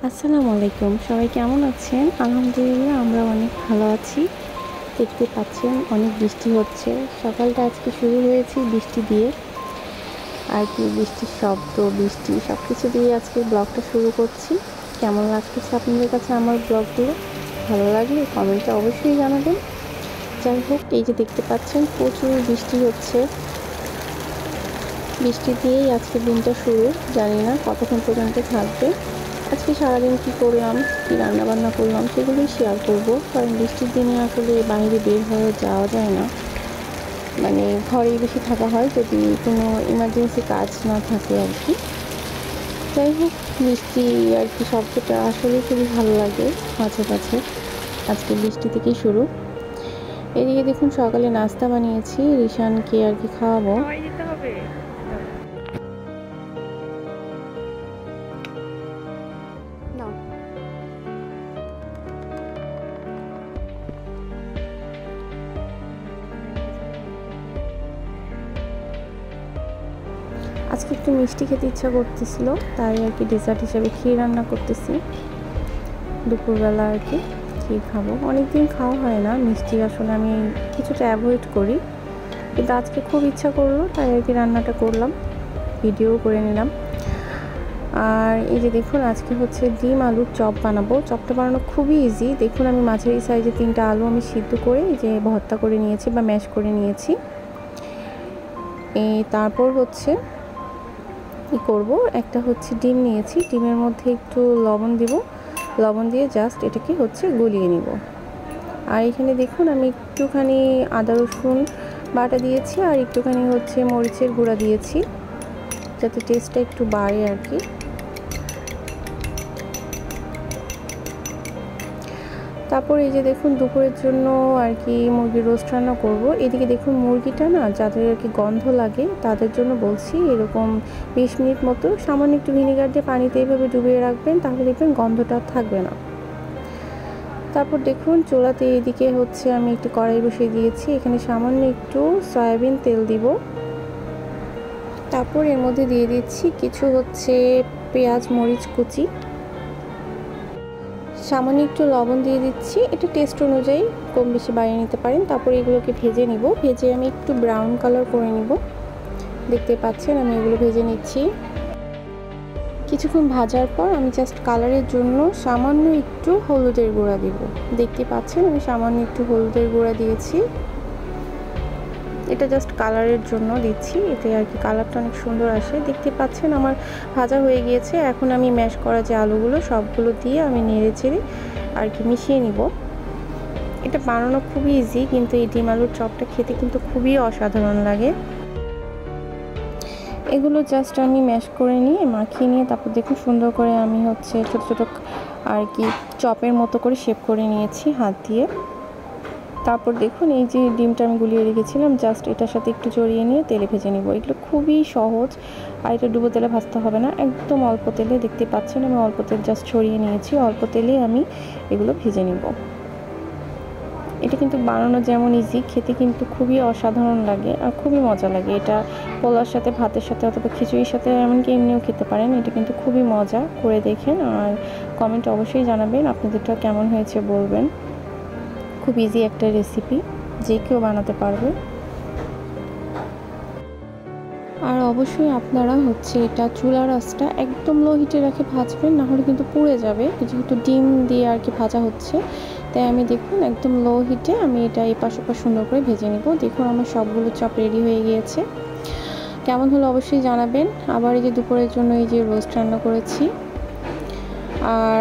আসসালামু আলাইকুম, সবাই কেমন আছেন? আলহামদুলিল্লাহ আমরা অনেক ভালো আছি। দেখতে পাচ্ছেন অনেক বৃষ্টি হচ্ছে। সকালটা আজকে শুরু হয়েছে বৃষ্টি দিয়ে আর কি, বৃষ্টির শব্দ, বৃষ্টি সব কিছু দিয়ে আজকে ব্লগটা শুরু করছি। কেমন লাগতেছে আপনাদের কাছে আমার ব্লগগুলো? ভালো লাগলে কমেন্টে অবশ্যই জানাবেন। যাই হোক, এই যে দেখতে পাচ্ছেন প্রচুর বৃষ্টি হচ্ছে। বৃষ্টি দিয়েই আজকে দিনটা শুরু। জানি না কতক্ষণ পর্যন্ত থাকবে। আজকে সারাদিন কী করলাম, কী রান্নাবান্না করলাম সেগুলোই শেয়ার করব। কারণ বৃষ্টির দিনে আসলে বাইরে বের হয়ে যাওয়া যায় না, মানে ঘরেই বেশি থাকা হয় যদি কোনো ইমার্জেন্সি কাজ না থাকে আর কি। যাই হোক, বৃষ্টি আর কি শব্দটা আসলে খুবই ভালো লাগে মাঝে মাঝে। আজকে বৃষ্টি থেকেই শুরু। এদিকে দেখুন সকালে নাস্তা বানিয়েছি, রিশানকে আর কি খাওয়াবো। আজকে একটু মিষ্টি খেতে ইচ্ছা করতেছিল, তাই আর কি ডেজার্ট হিসেবে ক্ষীর রান্না করতেছি দুপুরবেলা আর কি। ক্ষীর খাবো, অনেকদিন খাওয়া হয় না মিষ্টি, আসলে আমি কিছুটা অ্যাভয়েড করি, কিন্তু আজকে খুব ইচ্ছা করলো তাই আর কি রান্নাটা করলাম, ভিডিও করে নিলাম। আর এই যে দেখুন আজকে হচ্ছে ডিম আলুর চপ বানাবো। চপটা বানানো খুবই ইজি। দেখুন আমি মাঝারি সাইজে 3টা আলু আমি সিদ্ধ করে এই যে ভর্তা করে নিয়েছি বা ম্যাশ করে নিয়েছি। তারপর হচ্ছে কি করব, একটা হচ্ছে ডিম নিয়েছি, ডিমের মধ্যে একটু লবণ দিব, লবণ দিয়ে জাস্ট এটাকে হচ্ছে গলিয়ে নিব। আর এখানে দেখুন আমি একটুখানি আদা রসুন বাটা দিয়েছি আর একটুখানি হচ্ছে মরিচের গুঁড়া দিয়েছি, যাতে টেস্টটা একটু বাড়ে আর কি। তারপর এই যে দেখুন দুপুরের জন্য আর কি মুরগির রোস্ট রান্না করব। এদিকে দেখুন মুরগিটা না, যাদের আর কি গন্ধ লাগে তাদের জন্য বলছি, এরকম 20 মিনিট মতো সামান্য একটু ভিনেগার দিয়ে পানিতে এইভাবে ডুবিয়ে রাখবেন, তাহলে দেখবেন গন্ধটা থাকবে না। তারপর দেখুন চুলাতে এদিকে হচ্ছে আমি একটু কড়াই বসিয়ে দিয়েছি, এখানে সামান্য একটু সয়াবিন তেল দিব। তারপর এর মধ্যে দিয়ে দিচ্ছি কিছু হচ্ছে পেঁয়াজ মরিচ কুচি, সামান্য একটু লবণ দিয়ে দিচ্ছি, এটা টেস্ট অনুযায়ী কম বেশি বাড়িয়ে নিতে পারেন। তারপর এগুলোকে ভেজে নিব, ভেজে আমি একটু ব্রাউন কালার করে নিব। দেখতে পাচ্ছেন আমি এগুলো ভেজে নিচ্ছি। কিছুক্ষণ ভাজার পর আমি জাস্ট কালারের জন্য সামান্য একটু হলুদের গুঁড়া দিব। দেখতে পাচ্ছেন আমি সামান্য একটু হলুদের গুঁড়া দিয়েছি, এটা জাস্ট কালারের জন্য দিচ্ছি, এতে আর কি কালারটা অনেক সুন্দর আসে। দেখতে পাচ্ছেন আমার ভাজা হয়ে গিয়েছে। এখন আমি ম্যাশ করা যে আলুগুলো সবগুলো দিয়ে আমি নেড়ে চেড়ে আর কি মিশিয়ে নিব। এটা বানানো খুবই ইজি, কিন্তু এই ডিম আলুর চপটা খেতে কিন্তু খুবই অসাধারণ লাগে। এগুলো জাস্ট আমি ম্যাশ করে নিয়ে মাখিয়ে নিয়ে তারপর দেখুন সুন্দর করে আমি হচ্ছে ছোট ছোট আর কি চপের মতো করে শেপ করে নিয়েছি হাত দিয়ে। তারপর দেখুন এই যে ডিমটা আমি গুলিয়ে রেখেছিলাম, জাস্ট এটার সাথে একটু জড়িয়ে নিয়ে তেলে ভেজে নেব। এগুলো খুবই সহজ, আর এটা ডুবো তেলে ভাজতে হবে না, একদম অল্প তেলে। দেখতে পাচ্ছেন আমি অল্প তেল জাস্ট ছড়িয়ে নিয়েছি, অল্প তেলে আমি এগুলো ভেজে নিব। এটা কিন্তু বানানো যেমন ইজি, খেতে কিন্তু খুবই অসাধারণ লাগে আর খুবই মজা লাগে। এটা পোলার সাথে, ভাতের সাথে অথবা খিচুড়ির সাথে এমনকি এমনিও খেতে পারেন। এটা কিন্তু খুবই মজা, করে দেখেন আর কমেন্টে অবশ্যই জানাবেন আপনাদেরটা কেমন হয়েছে বলবেন। খুব ইজি একটা রেসিপি, যে কেউ বানাতে পারবে। আর অবশ্যই আপনারা হচ্ছে এটা চুলার আঁচটা একদম লো হিটে রেখে ভাজবেন, না হলে কিন্তু পুড়ে যাবে, যেহেতু ডিম দিয়ে আর কি ভাজা হচ্ছে। তাই আমি দেখুন একদম লো হিটে আমি এটা এপাশ ওপাশ সুন্দর করে ভেজে নেব। দেখুন আমার সবগুলো চপ রেডি হয়ে গিয়েছে। কেমন হলো অবশ্যই জানাবেন। আবার এই যে দুপুরের জন্য এই যে রোস্ট রান্না করেছি। আর